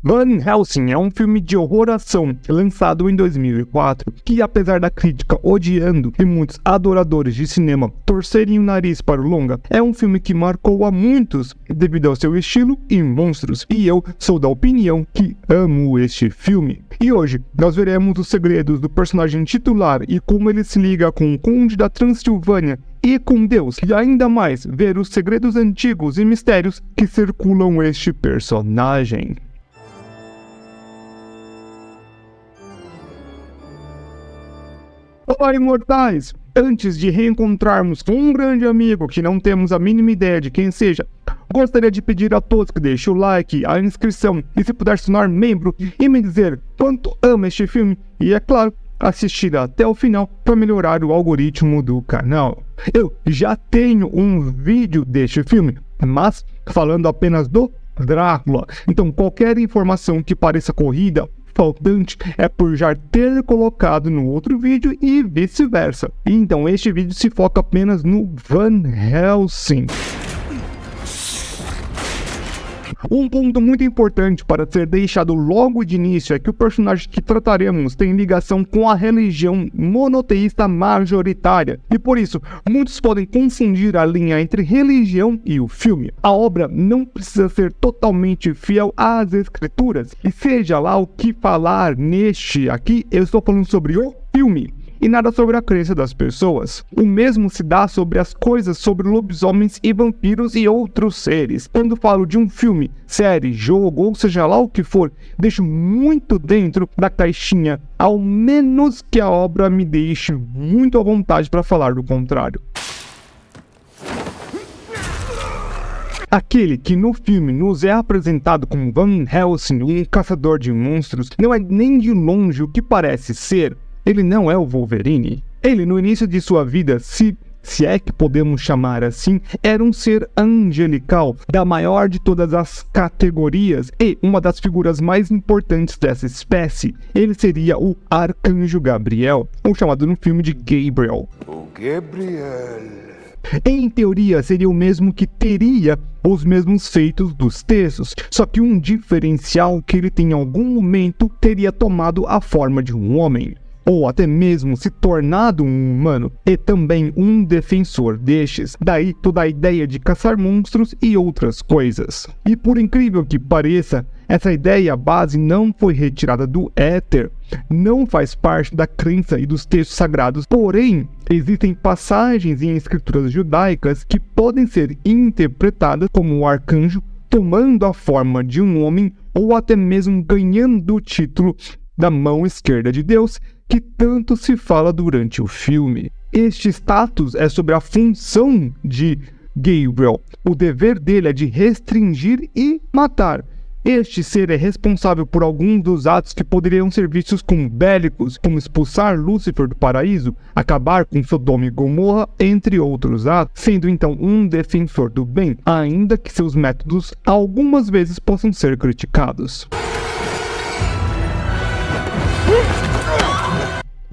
Van Helsing é um filme de horror-ação lançado em 2004, que apesar da crítica odiando e muitos adoradores de cinema torcerem o nariz para o longa, é um filme que marcou a muitos devido ao seu estilo e monstros, e eu sou da opinião que amo este filme. E hoje nós veremos os segredos do personagem titular e como ele se liga com o Conde da Transilvânia e com Deus, e ainda mais ver os segredos antigos e mistérios que circulam este personagem. Olá, imortais! Antes de reencontrarmos com um grande amigo que não temos a mínima ideia de quem seja, gostaria de pedir a todos que deixem o like, a inscrição e se puder se tornar membro e me dizer quanto ama este filme e, é claro, assistir até o final para melhorar o algoritmo do canal. Eu já tenho um vídeo deste filme, mas falando apenas do Drácula, então qualquer informação que pareça corrida faltante é por já ter colocado no outro vídeo e vice-versa. Então este vídeo se foca apenas no Van Helsing. Um ponto muito importante para ser deixado logo de início é que o personagem que trataremos tem ligação com a religião monoteísta majoritária, e por isso muitos podem confundir a linha entre religião e o filme. A obra não precisa ser totalmente fiel às escrituras, e seja lá o que falar neste aqui, eu estou falando sobre o filme e nada sobre a crença das pessoas. O mesmo se dá sobre as coisas sobre lobisomens e vampiros e outros seres. Quando falo de um filme, série, jogo ou seja lá o que for, deixo muito dentro da caixinha, ao menos que a obra me deixe muito à vontade para falar do contrário. Aquele que no filme nos é apresentado como Van Helsing, um caçador de monstros, não é nem de longe o que parece ser. Ele não é o Wolverine. Ele, no início de sua vida, se é que podemos chamar assim, era um ser angelical, da maior de todas as categorias e uma das figuras mais importantes dessa espécie. Ele seria o Arcanjo Gabriel, ou chamado no filme de Gabriel. O Gabriel. Em teoria, seria o mesmo que teria os mesmos feitos dos textos, só que um diferencial que ele em algum momento teria tomado a forma de um homem, ou até mesmo se tornado um humano, e também um defensor destes. Daí toda a ideia de caçar monstros e outras coisas. E por incrível que pareça, essa ideia base não foi retirada do éter, não faz parte da crença e dos textos sagrados, porém, existem passagens em escrituras judaicas que podem ser interpretadas como o arcanjo tomando a forma de um homem, ou até mesmo ganhando o título da mão esquerda de Deus, que tanto se fala durante o filme. Este status é sobre a função de Gabriel. O dever dele é de restringir e matar. Este ser é responsável por alguns dos atos que poderiam ser vistos como bélicos, como expulsar Lúcifer do paraíso, acabar com Sodoma e Gomorra, entre outros atos, sendo então um defensor do bem, ainda que seus métodos algumas vezes possam ser criticados.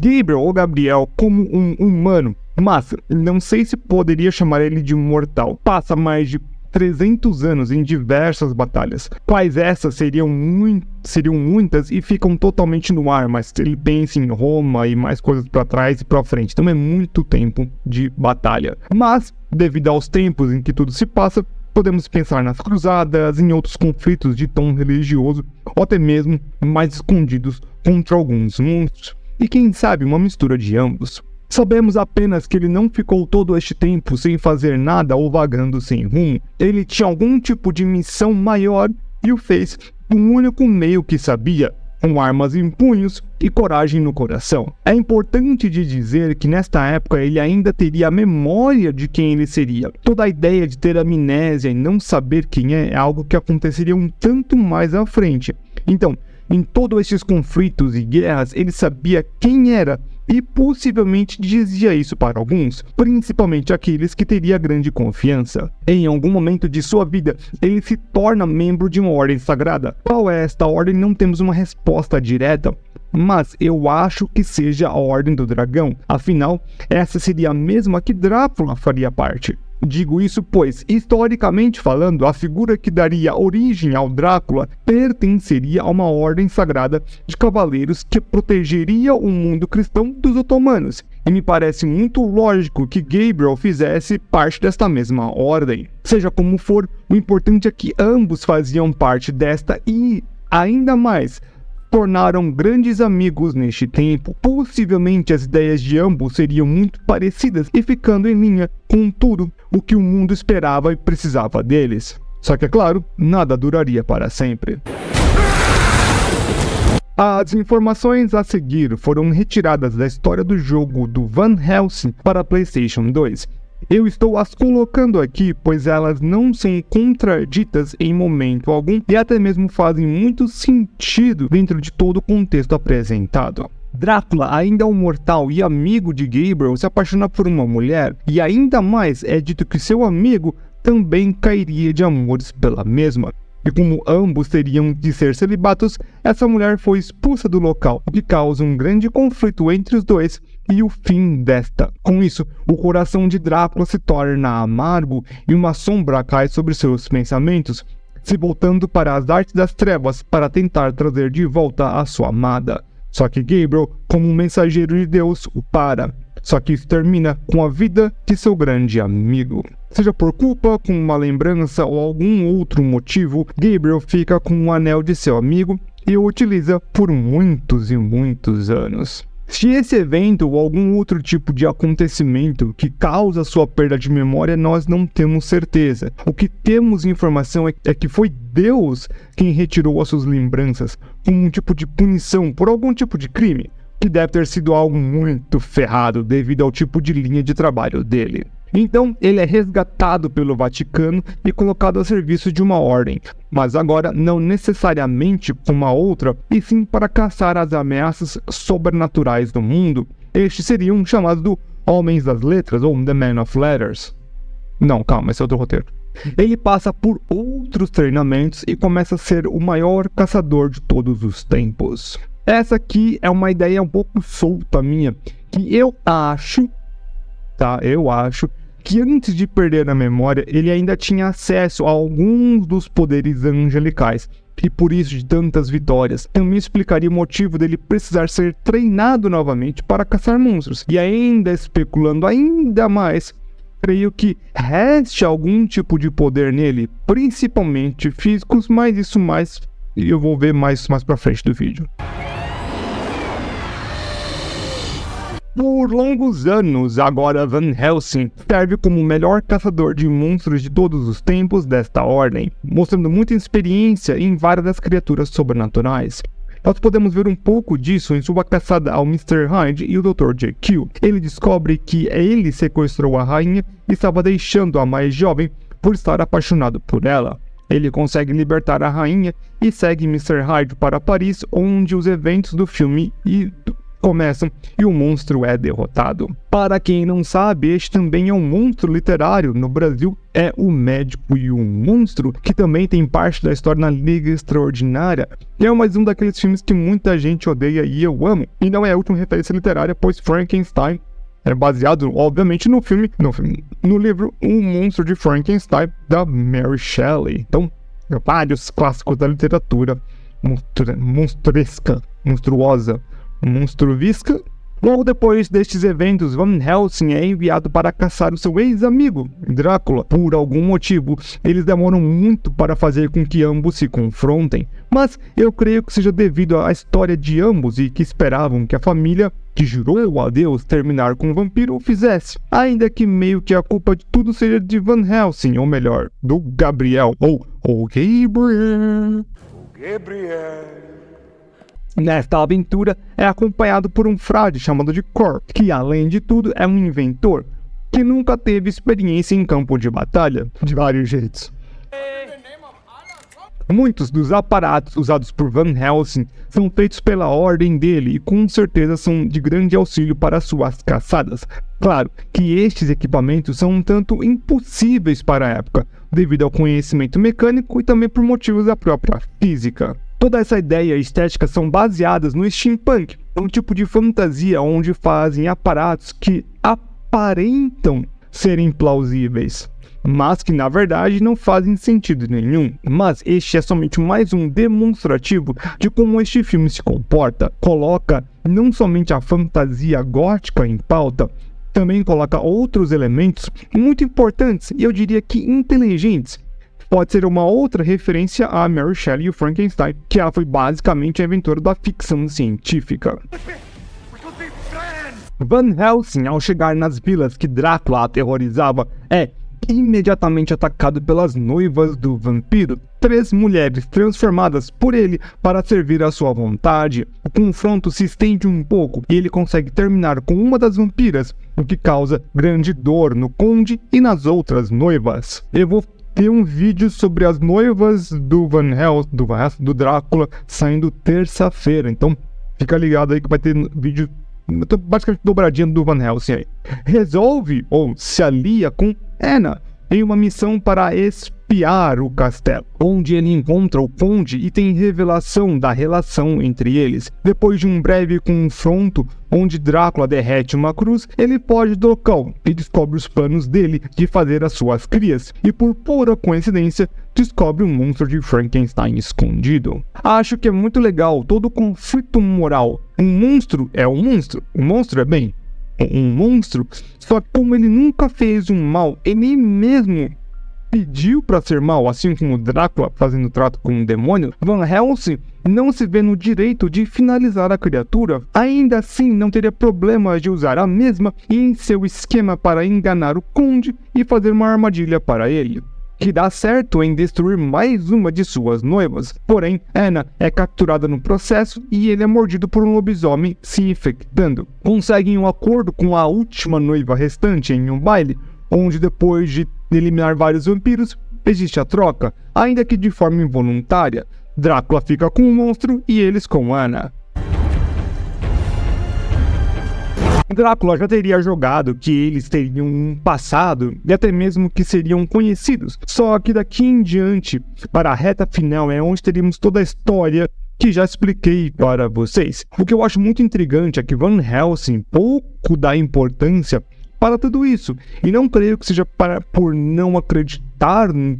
Gabriel ou Gabriel como um humano, mas não sei se poderia chamar ele de um mortal. Passa mais de 300 anos em diversas batalhas, quais essas seriam muitas e ficam totalmente no ar, mas ele pensa em Roma e mais coisas para trás e para frente, então é muito tempo de batalha. Mas, devido aos tempos em que tudo se passa, podemos pensar nas cruzadas, em outros conflitos de tom religioso, ou até mesmo mais escondidos contra alguns monstros. E quem sabe uma mistura de ambos. Sabemos apenas que ele não ficou todo este tempo sem fazer nada ou vagando sem rumo. Ele tinha algum tipo de missão maior e o fez com o único meio que sabia, com armas em punhos e coragem no coração. É importante de dizer que nesta época ele ainda teria a memória de quem ele seria. Toda a ideia de ter amnésia e não saber quem é algo que aconteceria um tanto mais à frente. Então, em todos esses conflitos e guerras, ele sabia quem era e possivelmente dizia isso para alguns, principalmente aqueles que teria grande confiança. Em algum momento de sua vida, ele se torna membro de uma ordem sagrada. Qual é esta ordem? Não temos uma resposta direta, mas eu acho que seja a Ordem do Dragão. Afinal, essa seria a mesma que Drácula faria parte. Digo isso pois, historicamente falando, a figura que daria origem ao Drácula pertenceria a uma ordem sagrada de cavaleiros que protegeria o mundo cristão dos otomanos, e me parece muito lógico que Gabriel fizesse parte desta mesma ordem. Seja como for, o importante é que ambos faziam parte desta e, ainda mais, tornaram grandes amigos neste tempo. Possivelmente as ideias de ambos seriam muito parecidas e ficando em linha com tudo o que o mundo esperava e precisava deles. Só que, é claro, nada duraria para sempre. As informações a seguir foram retiradas da história do jogo do Van Helsing para PlayStation 2. Eu estou as colocando aqui, pois elas não são contraditas em momento algum e até mesmo fazem muito sentido dentro de todo o contexto apresentado. Drácula, ainda um mortal e amigo de Gabriel, se apaixona por uma mulher, e ainda mais é dito que seu amigo também cairia de amores pela mesma. E como ambos teriam de ser celibatos, essa mulher foi expulsa do local, o que causa um grande conflito entre os dois e o fim desta. Com isso, o coração de Drácula se torna amargo e uma sombra cai sobre seus pensamentos, se voltando para as artes das trevas para tentar trazer de volta a sua amada. Só que Gabriel, como um mensageiro de Deus, o para. Só que isso termina com a vida de seu grande amigo. Seja por culpa, com uma lembrança ou algum outro motivo, Gabriel fica com o anel de seu amigo e o utiliza por muitos e muitos anos. Se esse evento ou algum outro tipo de acontecimento que causa sua perda de memória, nós não temos certeza. O que temos informação é que foi Deus quem retirou as suas lembranças, como um tipo de punição por algum tipo de crime, que deve ter sido algo muito ferrado devido ao tipo de linha de trabalho dele. Então, ele é resgatado pelo Vaticano e colocado a serviço de uma ordem, mas agora não necessariamente com uma outra, e sim para caçar as ameaças sobrenaturais do mundo. Estes seriam chamados de Homens das Letras, ou The Man of Letters. Não, calma, esse é outro roteiro. Ele passa por outros treinamentos e começa a ser o maior caçador de todos os tempos. Essa aqui é uma ideia um pouco solta minha, que eu acho que antes de perder a memória, ele ainda tinha acesso a alguns dos poderes angelicais, e por isso de tantas vitórias. Também explicaria o motivo dele precisar ser treinado novamente para caçar monstros. E ainda especulando ainda mais, creio que reste algum tipo de poder nele, principalmente físicos, mas isso mais eu vou ver mais pra frente do vídeo. Por longos anos, agora Van Helsing serve como o melhor caçador de monstros de todos os tempos desta ordem, mostrando muita experiência em várias das criaturas sobrenaturais. Nós podemos ver um pouco disso em sua caçada ao Mr. Hyde e o Dr. Jekyll. Ele descobre que ele sequestrou a rainha e estava deixando-a mais jovem por estar apaixonado por ela. Ele consegue libertar a rainha e segue Mr. Hyde para Paris, onde os eventos do filme começam e o monstro é derrotado. Para quem não sabe, este também é um monstro literário. No Brasil é O Médico e o Monstro, que também tem parte da história na Liga Extraordinária. E é mais um daqueles filmes que muita gente odeia e eu amo. E não é a última referência literária, pois Frankenstein é baseado, obviamente, no livro O Monstro de Frankenstein, da Mary Shelley. Então, vários clássicos da literatura monstruosa, monstruvisca. Logo depois destes eventos, Van Helsing é enviado para caçar o seu ex-amigo, Drácula. Por algum motivo, eles demoram muito para fazer com que ambos se confrontem, mas eu creio que seja devido à história de ambos e que esperavam que a família que jurou a Deus terminar com o vampiro o fizesse, ainda que meio que a culpa de tudo seja de Van Helsing, ou melhor, do Gabriel, ou Gabriel. Nesta aventura, é acompanhado por um frade chamado de Corp, que além de tudo é um inventor, que nunca teve experiência em campo de batalha, de vários jeitos. Muitos dos aparatos usados por Van Helsing são feitos pela ordem dele e com certeza são de grande auxílio para suas caçadas. Claro que estes equipamentos são um tanto impossíveis para a época, devido ao conhecimento mecânico e também por motivos da própria física. Toda essa ideia e estética são baseadas no steampunk, um tipo de fantasia onde fazem aparatos que aparentam serem plausíveis. mas que na verdade não fazem sentido nenhum. Mas este é somente mais um demonstrativo de como este filme se comporta. Coloca não somente a fantasia gótica em pauta, também coloca outros elementos muito importantes e eu diria que inteligentes. Pode ser uma outra referência a Mary Shelley e o Frankenstein, que ela foi basicamente a inventora da ficção científica. Van Helsing, ao chegar nas vilas que Drácula aterrorizava, é imediatamente atacado pelas noivas do vampiro, 3 mulheres transformadas por ele para servir à sua vontade. O confronto se estende um pouco e ele consegue terminar com uma das vampiras, o que causa grande dor no conde e nas outras noivas. Eu vou ter um vídeo sobre as noivas do Van Helsing, do Drácula, saindo terça-feira, então fica ligado aí que vai ter vídeo basicamente dobradinha do Van Helsing aí. Resolve ou se alia com Anna em uma missão para espiar o castelo, onde ele encontra o conde e tem revelação da relação entre eles. Depois de um breve confronto onde Drácula derrete uma cruz, ele foge do local e descobre os planos dele de fazer as suas crias, e por pura coincidência descobre um monstro de Frankenstein escondido. Acho que é muito legal todo o conflito moral. Um monstro é um monstro, o monstro é bem um monstro, só que como ele nunca fez um mal, ele mesmo pediu para ser mal, assim como Drácula fazendo trato com um demônio, Van Helsing não se vê no direito de finalizar a criatura. Ainda assim, não teria problema de usar a mesma em seu esquema para enganar o conde e fazer uma armadilha para ele, que dá certo em destruir mais uma de suas noivas. Porém, Anna é capturada no processo e ele é mordido por um lobisomem se infectando. Conseguem um acordo com a última noiva restante em um baile, onde depois de eliminar vários vampiros, existe a troca, ainda que de forma involuntária. Drácula fica com o monstro e eles com Anna. Drácula já teria jogado que eles teriam um passado e até mesmo que seriam conhecidos, só que daqui em diante, para a reta final, é onde teríamos toda a história que já expliquei para vocês. O que eu acho muito intrigante é que Van Helsing pouco dá importância para tudo isso, e não creio que seja por não acreditar no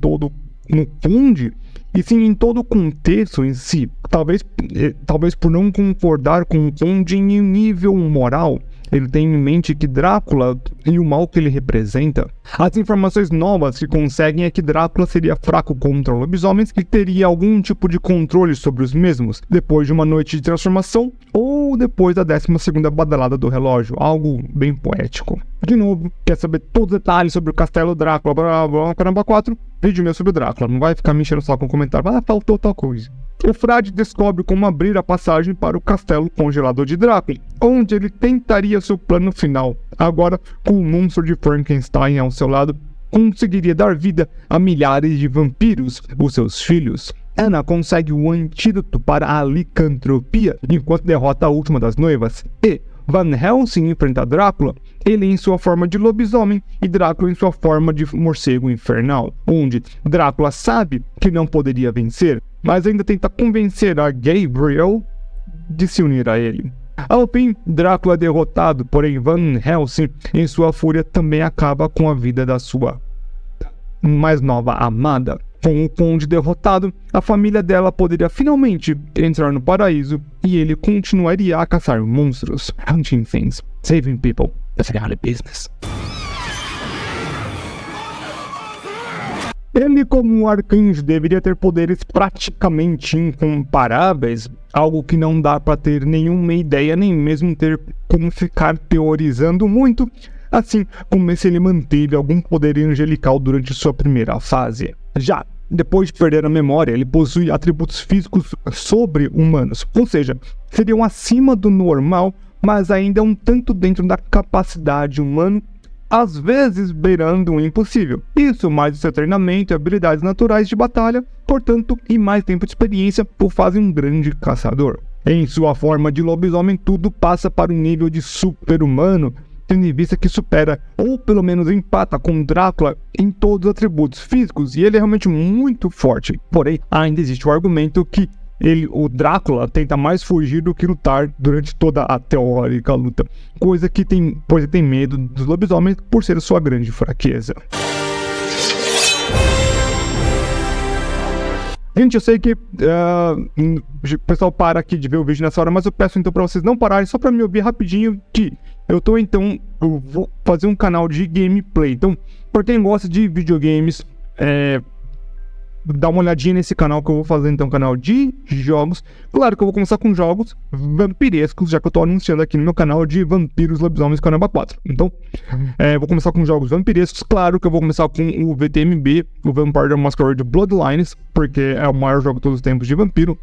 conde, e sim em todo o contexto em si. Talvez por não concordar com o conde em um nível moral. Ele tem em mente que Drácula e o mal que ele representa. As informações novas que conseguem é que Drácula seria fraco contra lobisomens e teria algum tipo de controle sobre os mesmos, depois de uma noite de transformação ou depois da 12ª badalada do relógio, algo bem poético. De novo, quer saber todos os detalhes sobre o Castelo Drácula, caramba 4, vídeo meu sobre o Drácula, não vai ficar me enchendo só com comentário, faltou tal coisa. O frade descobre como abrir a passagem para o castelo congelador de Drácula, onde ele tentaria seu plano final. Agora, com o monstro de Frankenstein ao seu lado, conseguiria dar vida a milhares de vampiros, os seus filhos. Anna consegue o antídoto para a licantropia, enquanto derrota a última das noivas. E Van Helsing enfrenta Drácula, ele em sua forma de lobisomem e Drácula em sua forma de morcego infernal, onde Drácula sabe que não poderia vencer, mas ainda tenta convencer a Gabriel de se unir a ele. Ao fim, Drácula é derrotado, porém Van Helsing, em sua fúria, também acaba com a vida da sua mais nova amada. Com o conde derrotado, a família dela poderia finalmente entrar no paraíso e ele continuaria a caçar monstros, hunting things, saving people. That's a business. Ele, como um arcanjo, deveria ter poderes praticamente incomparáveis, algo que não dá para ter nenhuma ideia, nem mesmo ter como ficar teorizando muito, assim como se ele manteve algum poder angelical durante sua primeira fase. Já depois de perder a memória, ele possui atributos físicos sobre-humanos, ou seja, seriam acima do normal, mas ainda um tanto dentro da capacidade humana, às vezes beirando o impossível. Isso mais o seu treinamento e habilidades naturais de batalha, portanto, e mais tempo de experiência, o fazem um grande caçador. Em sua forma de lobisomem, tudo passa para um nível de super-humano, tendo em vista que supera, ou pelo menos empata com Drácula em todos os atributos físicos, e ele é realmente muito forte. Porém, ainda existe o argumento que o Drácula tenta mais fugir do que lutar durante toda a teórica luta, pois ele tem medo dos lobisomens por ser sua grande fraqueza. Gente, eu sei que o pessoal para aqui de ver o vídeo nessa hora, mas eu peço então pra vocês não pararem, só pra me ouvir rapidinho, que eu vou fazer um canal de gameplay. Então, pra quem gosta de videogames, dá uma olhadinha nesse canal que eu vou fazer então, um canal de jogos. Claro que eu vou começar com jogos vampirescos, já que eu tô anunciando aqui no meu canal de Vampiros, Lobisomens, Caramba 4. Então, vou começar com jogos vampirescos. Claro que eu vou começar com o VTMB, o Vampire the Masquerade Bloodlines, porque é o maior jogo de todos os tempos de vampiro.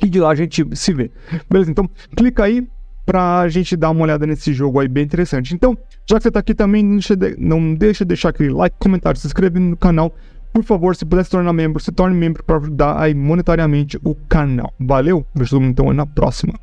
E de lá a gente se vê. Beleza? Então, clica aí pra gente dar uma olhada nesse jogo aí bem interessante. Então, já que você tá aqui também, não deixa de deixar aquele like, comentário, se inscreve no canal. Por favor, se puder se tornar membro, se torne membro para ajudar aí monetariamente o canal. Valeu? Vejo todo mundo então na próxima.